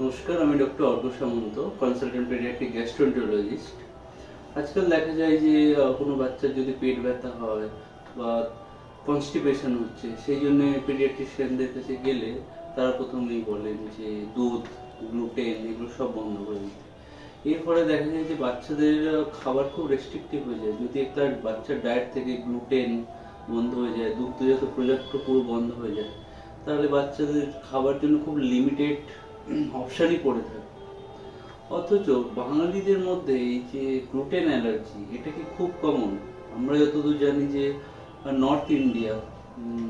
নমস্কার, আমি ডক্টর অর্ঘ্য সামন্ত, consultant paediatric gastroenterologist. আজকাল দেখা যায় যে কোনো বাচ্চার যদি পেট ব্যথা হয় বা কনস্টিপেশন হচ্ছে, সেই জন্য পেডিয়াট্রিশিয়ানদের কাছে গেলে তারা প্রথমেই বলেন যে দুধ, গ্লুটেন এগুলো সব বন্ধ করে দিতে। এর ফলে দেখা যায় যে বাচ্চাদের খাবার খুব রেস্ট্রিক্টিভ হয়ে যায়। যদি একটা বাচ্চার ডায়েট থেকে গ্লুটেন বন্ধ হয়ে যায়, দুগ্ধজাত প্রোডাক্ট পুরো বন্ধ হয়ে যায়, তাহলে বাচ্চাদের খাবার জন্য খুব লিমিটেড অপশানই পড়ে থাকে। অথচ বাঙালিদের মধ্যে এই যে গ্লুটেন অ্যালার্জি, এটা কি খুব কমন? আমরা যতদূর জানি যে নর্থ ইন্ডিয়া,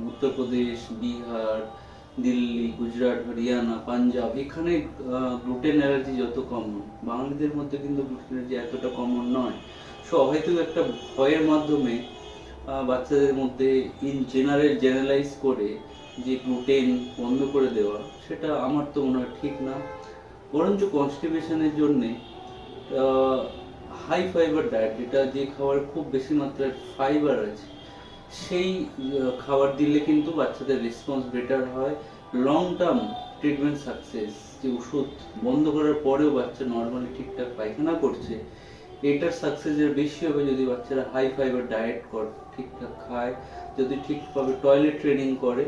উত্তরপ্রদেশ, বিহার, দিল্লি, গুজরাট, হরিয়ানা, পাঞ্জাব, এখানে গ্লুটেন অ্যালার্জি যত কমন, বাঙালিদের মধ্যে কিন্তু গ্লুটেন অ্যালার্জি এতটা কমন নয়। সো হয়তো একটা ভয়ের মাধ্যমে বাচ্চাদের মধ্যে জেনারেলাইজ করে যে গ্লুটেন বন্ধ করে দেওয়া, সেটা আমার তো মনে হয় ঠিক না। বরঞ্চ কনস্টিপেশনের জন্যে হাই ফাইবার ডায়েট, যেটা যে খাবার খুব বেশি মাত্রায় ফাইবার আছে, সেই খাবার দিলে কিন্তু বাচ্চাদের রেসপন্স বেটার হয়। লং টার্ম ট্রিটমেন্ট সাকসেস, যে ওষুধ বন্ধ করার পরেও বাচ্চা নর্মালি ঠিকঠাক পায়খানা করছে, এটার সাকসেসের বেশি হবে যদি বাচ্চারা হাই ফাইবার ডায়েট ঠিকঠাক খায়, যদি ঠিকভাবে টয়লেট ট্রেনিং করে।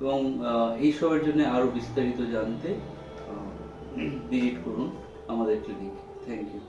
এবং এইসবের জন্য আরও বিস্তারিত জানতে ভিজিট করুন আমাদের ক্লিনিক। Thank you.